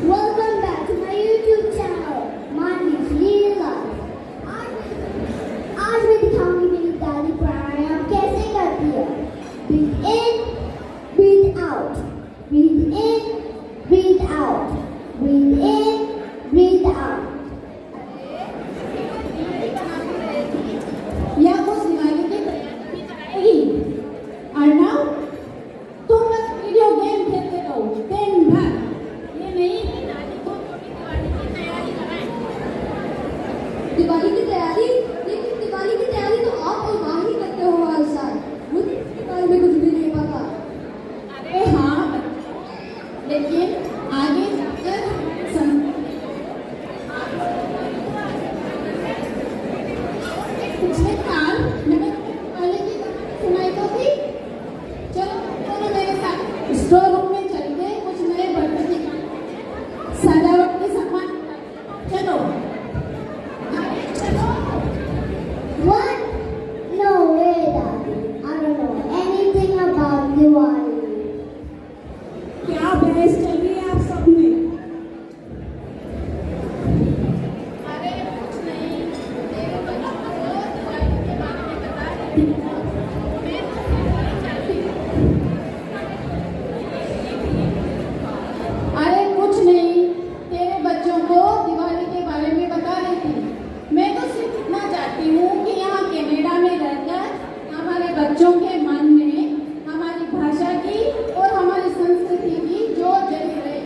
Welcome back to my YouTube channel, Mandy's Real Life. आज मैं दिखाऊंगी मेरी दादी प्राणायाम कैसे करती है। Breathe in, breathe out, breathe in, breathe out, breathe in, breathe out. यह कुछ दिमागी की तैयारी और now तुम बस वीडियो गेम खेलते रहो दिन भर। ये नहीं कि दादी को दिवाली की तैयारी कराएं। दिवाली की तैयारी? लेकिन दिवाली की तैयारी तो आप और माँ ही करते हो हर साल। मुझे इसके बारे में कुछ भी नहीं पता। अरे हाँ, लेकिन आगे जाकर पिछले साल मैंने दिवाली की कहानी सुनाई तो थी। चलो मेरे साथ स्टोर रूम में चलते कुछ नए बर्तन निकालते, सजावट के सामान। चलो What? No way, Daddy. I don't know anything about Diwali. क्या बहस चल रही है आप सब में? अरे कुछ नहीं, तेरे बच्चों को दिवाली के बारे में बता रही थी। मैं दिवाली चाहती हूँ। अरे कुछ नहीं, तेरे बच्चों को दिवाली के बारे में बता रही थी। मैं तो सिर्फ इतना चाहती हूँ कि यहाँ कनाडा में रहकर हमारे बच्चों के मन में हमारी भाषा की और हमारी संस्कृति की जोर जगी रहे।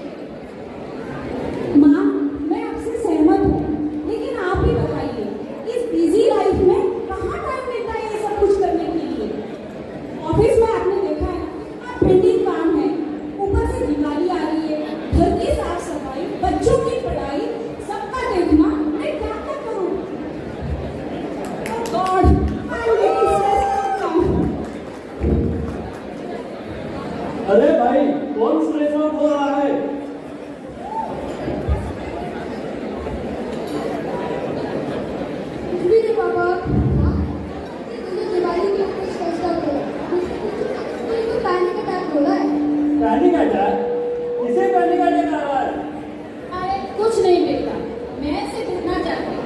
माँ, मैं आपसे सहमत हूँ, लेकिन आप भी बताइए, इस बिजी लाइफ में कहाँ टाइम मिलता है ये सब कुछ करने के लिए? ऑफिस में आपने देखा है, आप पेंडिंग काम है, ऊपर से दिवाली आ रही है, घर की साफ सफाई, बच्चों की पढ़ाई, सबका देखना, मैं क्या क्या करूँ? Oh God, I'm getting stressed out now. अरे भाई, कौन स्ट्रेस आउट हो रहा है? कुछ भी नहीं पापा। मुझे दिवाली के लिए स्ट्रेस आउट हो रहा है। मुझे तो पैनिक अटैक हो रहा है। Panic attack? किसे पैनिक अटैक आ रहा है? अरे कुछ नहीं बेटा, मैं सिर्फ इतना चाहती हूँ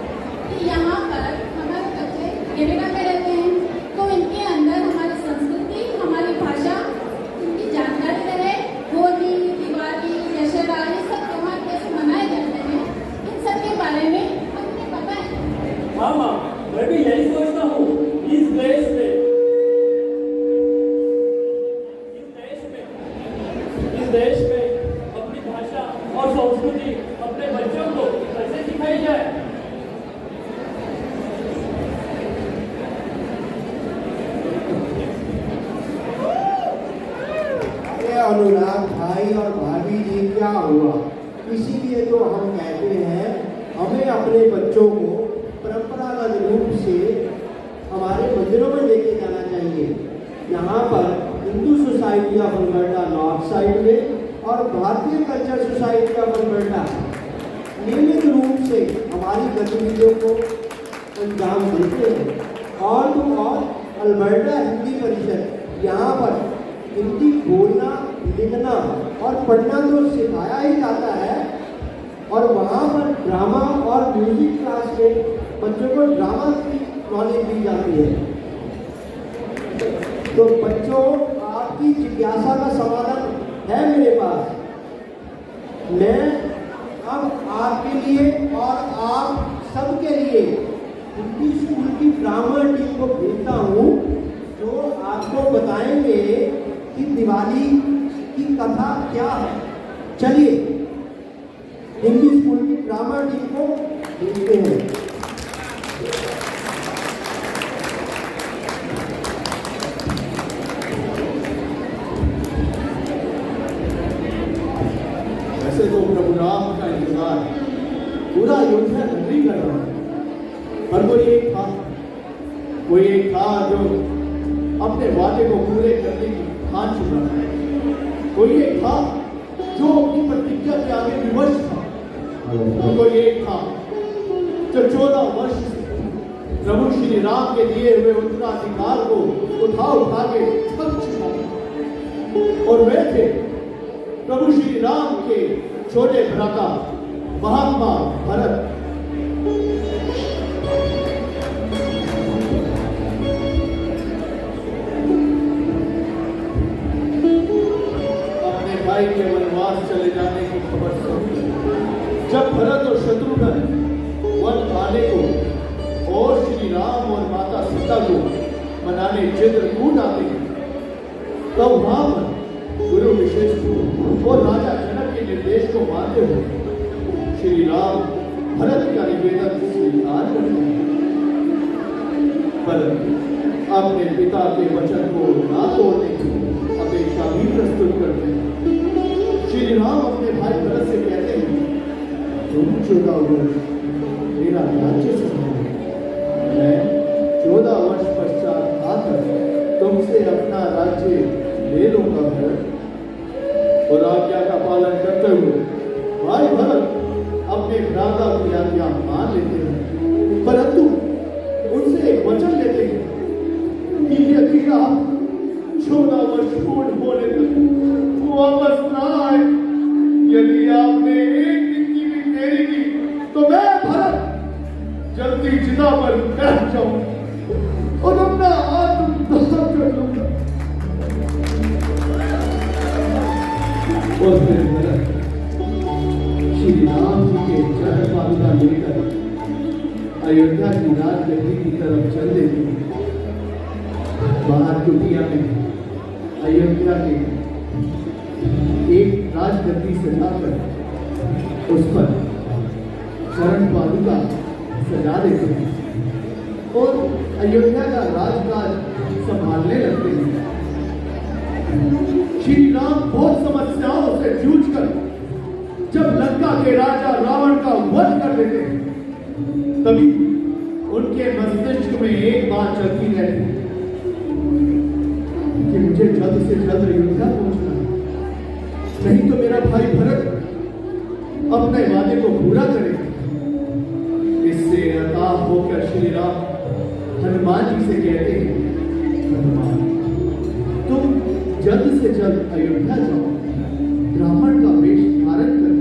कि यहाँ पर हमारे बच्चे कनाडा में रहते हैं, तो इनके अंदर हमारी संस्कृति, हमारी भाषा, इनकी जानकारी रहे। होली, दिवाली, दशहरा, ये सब त्योहार कैसे मनाए जाते हैं, इन सब के बारे में हमें पता है। हाँ माँ, मैं भी यही सोचता हूँ। इस देश में अपनी भाषा और संस्कृति अपने बच्चों को कैसे सिखाई जाए? अरे अनुराग भाई और भाभी जी, क्या हुआ? इसीलिए तो हम कहते हैं हमें अपने बच्चों को परंपरागत रूप से हमारे मंदिरों में लेके जाना चाहिए। यहाँ पर Hindu society of Alberta north side में और भारतीय कल्चर सोसाइटी ऑफ अल्बर्टा नियमित रूप से हमारी गतिविधियों को अंजाम देते हैं। और तो और अल्बर्टा हिंदी परिषद यहाँ पर हिंदी बोलना, लिखना और पढ़ना तो सिखाया ही जाता है, और वहाँ पर ड्रामा और म्यूजिक क्लास में बच्चों को ड्रामा की नॉलेज दी जाती है। तो बच्चों, आपकी जिज्ञासा का समाधान है मेरे पास। मैं अब आपके लिए और आप सबके लिए हिंदी स्कूल की ब्राह्मण टीम को भेजता हूँ, जो आपको बताएंगे कि दिवाली की कथा क्या है। चलिए हिंदी स्कूल की ब्राह्मण टीम को भेजते हैं। वैसे तो प्रभु राम का इंतजार पूरा अयोध्या नगरी कर रहा है, पर कोई एक था जो अपने वादे को पूरे करने की ठान चुका है। कोई एक था जो अपनी प्रतिज्ञा के आगे विवश था, और कोई एक था जो 14 वर्ष से प्रभु श्री श्री राम के दिए हुए उत्तराधिकार को उठा के थक चुका और वे थे प्रभु श्री राम के छोटे भ्राता महात्मा भरत। अपने भाई के वनवास चले जाने की खबर सुन जब भरत और शत्रुघ्न वन आने को और श्री राम और माता सीता को मनाने चित्रकूट आते हैं तब वहां पर गुरु विशेष और राजा जनक के निर्देश को मानते हुए श्री राम भरत का निवेदन स्वीकार करते हैं, परंतु अपने पिता के वचन को ना तोड़ने की अपेक्षा भी प्रस्तुत करते हैं। श्री राम अपने भाई भरत से कहते हैं, तुम 14 वर्ष मेरा राज्य संभालो, मैं 14 वर्ष पश्चात आकर तुमसे अपना राज्य ले लूंगा भरत। और आज्ञा का पालन करते हुए भाई भरत अपने भ्राता की आज्ञा मान लेते हैं, परंतु उनसे एक वचन लेते हैं कि यदि आप 14 वर्ष पूर्ण होने तक वापस ना आए, यदि आपने एक दिन की भी देरी की तो मैं भरत जल्दी चिता पर बैठ जाऊं और अपना आत्मदाह कर लूंगा। और फिर भरत श्री राम जी के चरण पादुका लेकर अयोध्या की राजगद्दी की तरफ चल देते हैं। बाहर कुटिया में अयोध्या के एक राजगद्दी सजाकर उस पर चरण पादुका सजा देते हैं और अयोध्या का राजकाज संभालने लगते हैं। श्री राम बहुत समस्याओं से जूझकर जब लंका के राजा रावण का वध कर देते हैं, तभी उनके मस्तिष्क में एक बात चलती रहती है कि मुझे जल्द से जल्द अयोध्या पहुंचना है, नहीं तो मेरा भाई भरत अपने वादे को पूरा करेगा। इससे हताश होकर श्री राम हनुमान जी से कहते हैं, हनुमान तुम जल्द से जल्द अयोध्या जाओ, ब्राह्मण का वेश धारण कर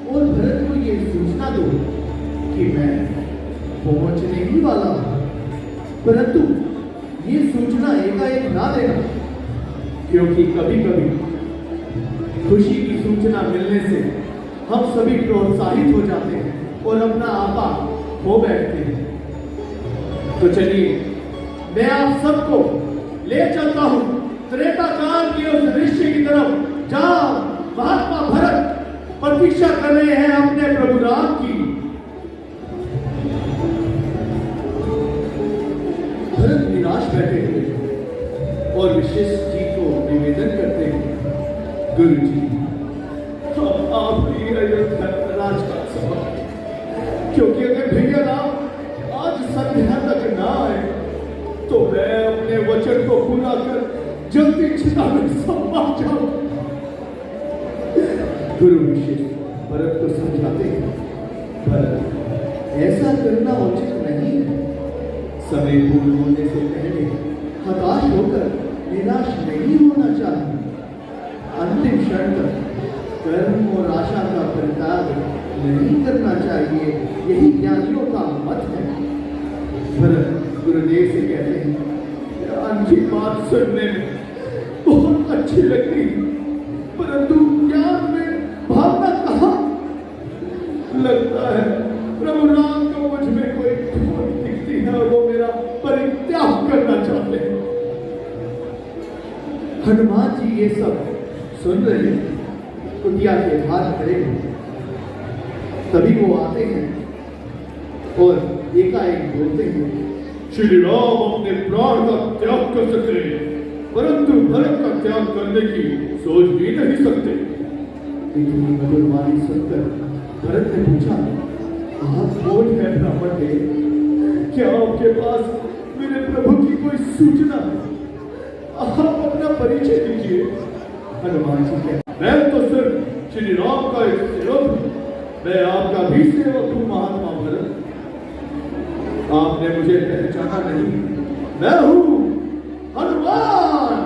और भरत को ये सूचना दो कि मैं पहुंचने ही वाला हूं, परंतु ये सूचना एकाएक ना देना, क्योंकि कभी कभी खुशी की सूचना मिलने से हम सभी प्रोत्साहित हो जाते हैं और अपना आपा खो बैठते हैं। तो चलिए मैं आप सबको ले चलता हूं त्रेता काल की उस ऋषि की तरफ जहां महात्मा भरत प्रतीक्षा कर रहे हैं अपने प्रभु राम की। भरत निराश बैठे हुए और विशिष्ट जी को निवेदन करते हैं, गुरु जी आप ही अयोध्या राजकाज संभालें, क्योंकि अगर भैया राम आज संध्या तक ना आए तो मैं अपने वचन को पूरा कर जल्दी चिता में समा जाऊं। गुरु विशेष भरत को समझाते हैं, भरत ऐसा करना उचित नहीं है, समय पूर्ण होने से पहले हताश होकर निराश नहीं होना चाहिए। अंतिम क्षण तक कर्म और आशा का परित्याग नहीं करना चाहिए, यही ज्ञानियों का मत है। भरत गुरुदेव से कहते हैं, की बात सुनने में बहुत अच्छी लगती, परंतु ज्ञान में भावना कहाँ? लगता है प्रभु राम को मुझ में कोई खोट दिखती है और वो मेरा परित्याग करना चाहते हैं। हनुमान जी ये सब सुन रहे हैं, कुटिया के बाहर खड़े हैं। तभी वो आते हैं और एकाएक बोलते हैं, श्री राम अपने प्राण का त्याग कर सकते हैं, परंतु भरत का त्याग करने की सोच भी नहीं सकते। इतनी मधुर वाणी सुनकर भरत ने पूछा, आप कौन है ब्राह्मण देव? क्या आपके पास मेरे प्रभु की कोई सूचना है? आप अपना परिचय दीजिए। हनुमान जी कहते, मैं तो सिर्फ श्री राम का एक सेवक हूं, मैं आपका भी सेवक हूं महात्मा भरत। आपने मुझे पहचाना नहीं, मैं हूं हनुमान।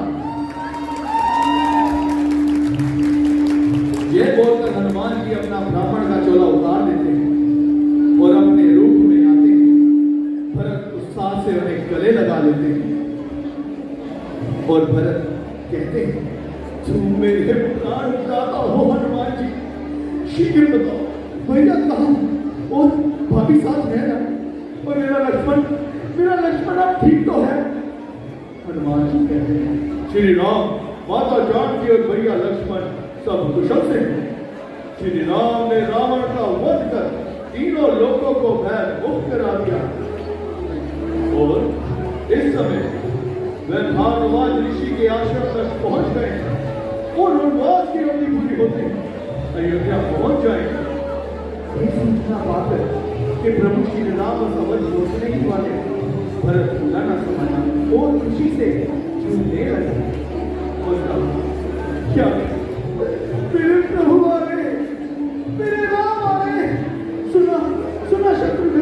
ये बोलकर हनुमान जी अपना ब्राह्मण का चोला उतार देते हैं और अपने रूप में आते हैं। भरत उत्साह से उन्हें गले लगा लेते हैं और भरत कहते हैं, तुम मेरे प्राण दाता हो हनुमान जी, शीघ्र बताओ भैया कहाँ और भाभी साथ है ना, और मेरा लक्ष्मण अब ठीक तो है। हनुमान जी कहते हैं, श्री राम, माता जानकी और भैया लक्ष्मण सब कुशल से हैं। श्री राम ने रावण का वध कर तीनों लोगों को भय मुक्त करा दिया और इस समय वह भारद्वाज ऋषि के आश्रम तक पहुंच गए हैं और वनवास की अवधि पूरी होते अयोध्या पहुंच जाएंगे। सूचना पाकर कि प्रभु श्री राम अवध पहुंचने ही वाले भरत पूरा न समाना और खुशी से झूमने लगे और कहा, क्या मेरे प्रभु आ रहे, मेरे राम आ रहे, सुना शत्रुघ्न,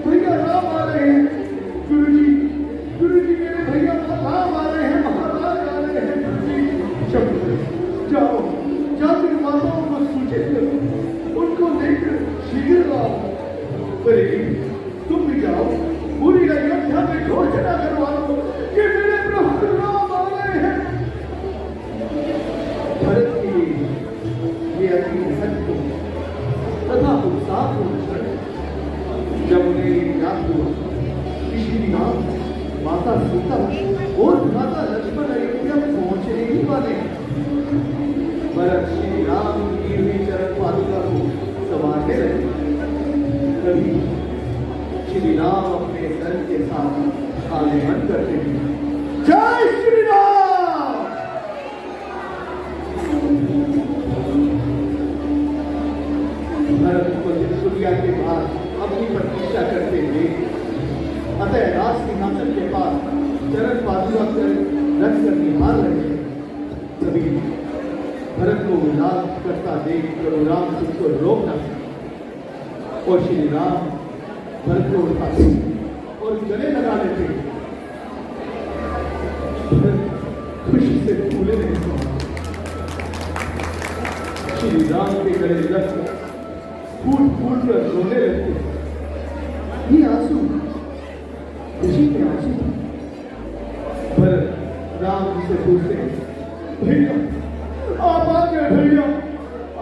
भैया राम आ रहे हैं। गुरु जी मेरे भैया राम आ रहे हैं, महाराज आ रहे हैं। गुरुजी, शत्रुघ्न जाकर माताओं को सूचित करो, उनको लेकर शीघ्र आओ। अरे तुम भी जाओ, पूरी अयोध्या में घोषणा करवा दो कि मेरे प्रभु राम आ रहे हैं। भरत की ये अति महत्व तथा उत्साहपूर्ण क्षण जब उन्हें याद हुआ कि श्री राम, माता सीता और माता लक्ष्मण अयोध्या पहुंचने ही वाले हैं। भरत श्री राम की हुई चरण पादुका को संवारने लगे। कभी श्री राम अपने दल के साथ आलिंगन करते हैं, जय श्री राम। भरत को दिनचर्या के बाद अपनी प्रतीक्षा करते हुए अतः राज सिंहासन के पास चरण पादुका रख कर निहार रहे। तभी भरत को उल्लास करता देख प्रभु राम उसको रोक न सके और श्री राम भरत को उठाते और गले लगा लेते। भरत खुशी से फूले नहीं, श्री राम के गले लग फूट फूट कर रोने लगते। ये आंसू खुशी के आंसू। भरत राम जी से पूछते, भैया आप आ गए भैया,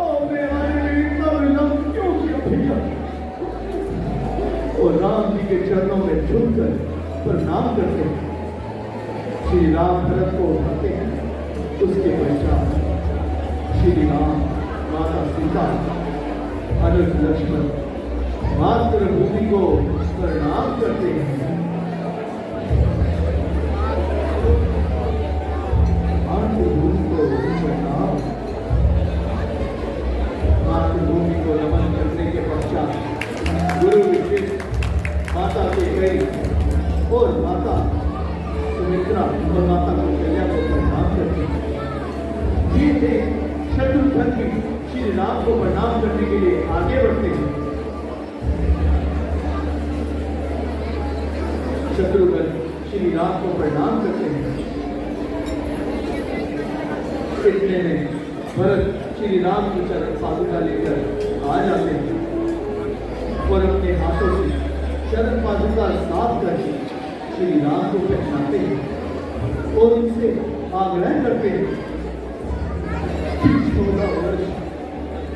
आपने आने में इतना विलंब क्यों किया भैया? और राम जी के चरणों में झुककर प्रणाम करते हैं। श्री राम भरत को उठाते हैं। उसके पश्चात श्री राम, माता सीता, अनुज लक्ष्मण मातृभूमि को प्रणाम करते हैं। मातृभूमि को नमन करने के पश्चात गुरु विशेष माता के कई और माता सुमित्रा और माता कौशल्या को प्रणाम करते हैं। ये थे शत्रुघ्न भी श्री राम को प्रणाम करने के लिए आगे बढ़ते हैं। शत्रुघ्न श्री राम को प्रणाम करते हैं। इतने में भरत श्री राम की चरण पादुका लेकर आ जाते हैं और अपने हाथों से चरण पादुका साफ करके श्री राम को पहनाते हैं और उनसे आग्रह करते हैं कि 14 वर्ष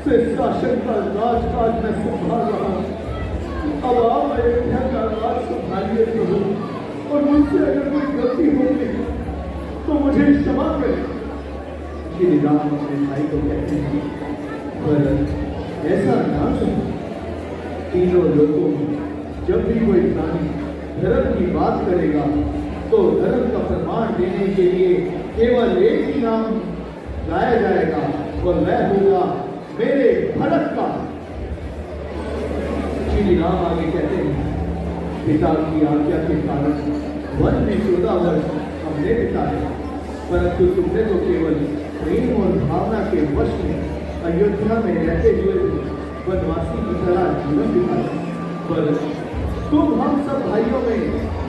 से शासन का राजकाज में संभाल रहा हूं, अब आप अयोध्या का राज संभालिए प्रभु, और मुझसे अगर कोई गलती होगी तो मुझे क्षमा करें। श्री राम अपने भाई को कहते हैं, भरत ऐसा ना समझो, तीनों लोगों में जब भी कोई प्राणी धर्म की बात करेगा तो धर्म का प्रमाण देने के लिए केवल एक ही नाम गाया जाएगा और वह होगा मेरे भरत का। श्री राम आगे कहते हैं, पिता की आज्ञा के कारण वन में 14 वर्ष हमने बिताए, परंतु तुमने तो केवल प्रेम और भावना के वश में अयोध्या में रहते हुए वनवासी की तरह जीवन बिताया। पर तुम हम सब भाइयों में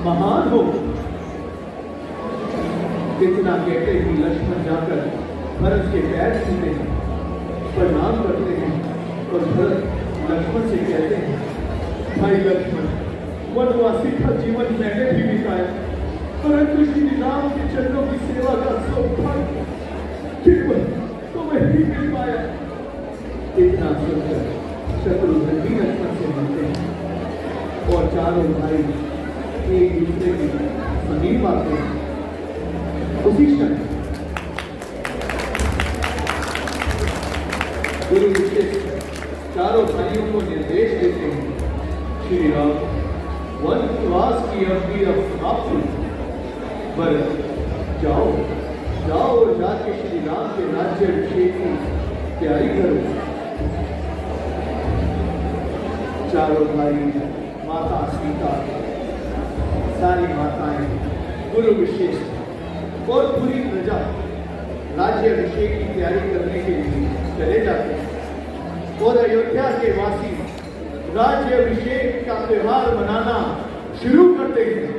महान हो। इतना कहते ही लक्ष्मण जाकर भरत के पैर छूते हैं, प्रणाम करते हैं और भरत लक्ष्मण से कहते हैं, भाई लक्ष्मण, वनवासी का जीवन मैंने भी बिताया, परंतु श्री राम के चरणों की सेवा का सौभाग्य केवल तुम्हें ही मिल पाया। इतना सुनकर शत्रुघ्न भी लक्ष्मण से मिलते हैं और चारों भाई एक दूसरे के समीप आते हैं। उसी क्षण गुरु युधिष्ठिर चारों भाइयों को निर्देश देते हैं, श्री राम, वनवास की अवधि अब समाप्त हुई, भरत जाओ जाओ और जाके श्री राम के राज्य अभिषेक की तैयारी करो। चारों भाई, माता सीता, सारी माताएं, गुरु विशिष्ट और पूरी प्रजा राज्य अभिषेक की तैयारी करने के लिए चले जाते हैं और अयोध्या के वासी राज्य अभिषेक का त्योहार मनाना शुरू करते हैं।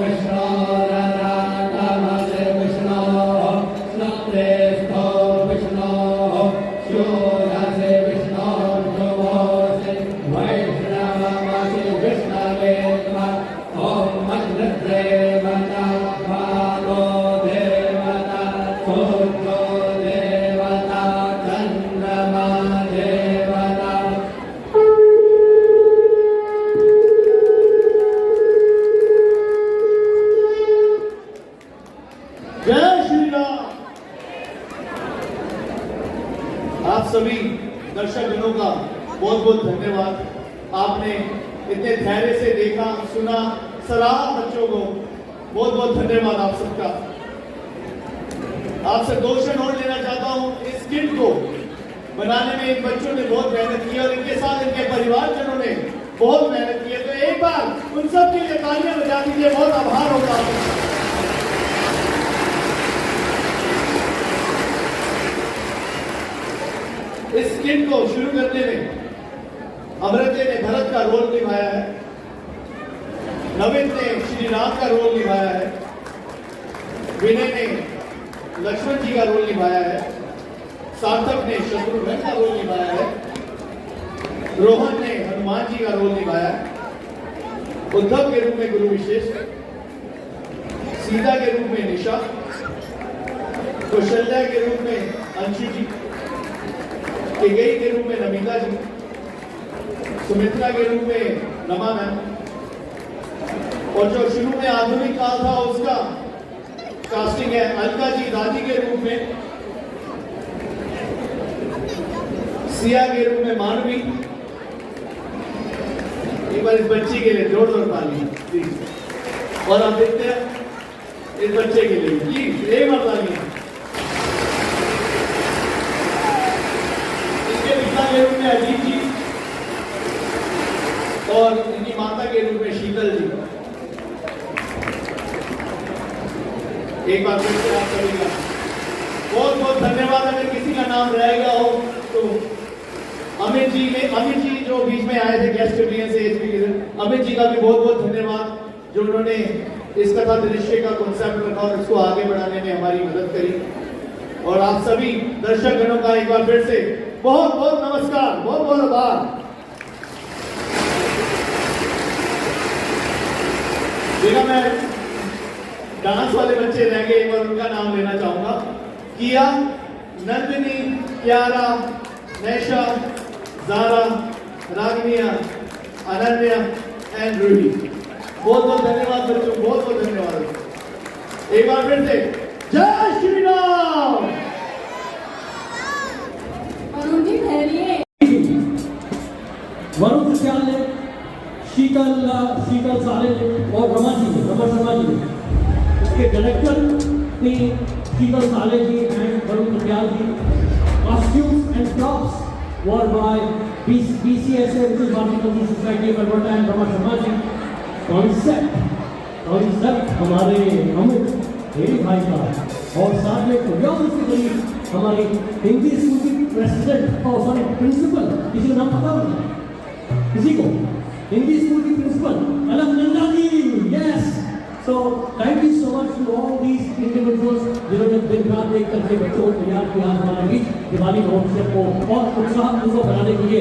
विष्णु रथातमसे विष्णु स्नप्रेस्थो विष्णु शूरसे विष्णु ध्रुवोऽसि वैष्णवमसि विष्णवे त्वम् ॐ अग्निदेवता भागो देवता सूर्यो देवता चन्द्रमा देवता जय श्री राम। आप सभी दर्शकगणों का बहुत बहुत धन्यवाद। आपने इतने धैर्य से देखा, सुना, सराहा बच्चों को। बहुत बहुत धन्यवाद आप सबका। आपसे 2 क्षण और लेना चाहता हूं। इस किट को बनाने में इन बच्चों ने बहुत मेहनत की और इनके साथ इनके परिवारजनों ने बहुत मेहनत की है। तो एक बार उन सब के लिए तालियां बजा दीजिए। बहुत आभार होगा आपका। इस स्किट को शुरू करने में अमृते ने भरत का रोल निभाया है, नवीन ने श्री राम का रोल निभाया है, विनय ने लक्ष्मण जी का रोल निभाया है, सार्थक ने शत्रुघ्न का रोल निभाया है, रोहन ने हनुमान जी का रोल निभाया है, उद्धव के रूप में गुरु विशेष, सीता के रूप में निशा, कौशल्या के रूप में अंशु जी, केकई के रूप में नमिता जी, सुमित्रा के रूप में रमा मैम, और जो शुरू में आधुनिक काल था उसका कास्टिंग है अलका जी दादी के रूप में, सिया के रूप में मानवी। एक बार इस बच्ची के लिए जोर जोर ताली प्लीज। और आप देखते हैं इस बच्चे के लिए प्लीज एक बार ताली। के रूप में अजीत जी और इनकी माता के रूप में शीतल जी। एक बार फिर से आप सभी का बहुत बहुत धन्यवाद। अगर किसी का नाम रह गया हो तो अमित जी जो बीच में आए थे गेस्ट ऑडियंस से अमित जी का भी बहुत बहुत धन्यवाद, जो उन्होंने इस कथा दृश्य का कॉन्सेप्ट रखा और उसको आगे बढ़ाने में हमारी मदद करी। और आप सभी दर्शक गणों का एक बार फिर से बहुत बहुत नमस्कार, बहुत बहुत आभार। देखा मैं डांस वाले बच्चे रह गए, एक बार उनका नाम लेना चाहूंगा। किया, नंदिनी, क्यारा, नैशा, जारा, रागनिया, अनन्या एंड रूही। बहुत बहुत धन्यवाद बच्चों, बहुत बहुत धन्यवाद। एक बार फिर से जय श्री राम। वरुण जी ठहरिए। वरुण विद्यालय शीतल साले और रमा शर्मा जी इसके डायरेक्टर थे शीतल साले जी एंड वरुण विद्यालय जी। Costumes and props were by BCSA, which is Bharatiya Cultural Society of Alberta, and Rama Sharma ji. Concept हमारे अमित मेरी भाई का, और साथ में हमारे हिंदी स्कूल की प्रेसिडेंट और सॉरी प्रिंसिपल, किसी का नाम पता नहीं किसी को, हिंदी स्कूल की principal Alaknanda ji. Yes, so thank you so much to all these individuals जिन्होंने दिन रात एक करके बच्चों को तैयार किया हमारे बीच दिवाली महोत्सव को और उत्साह बनाने के लिए।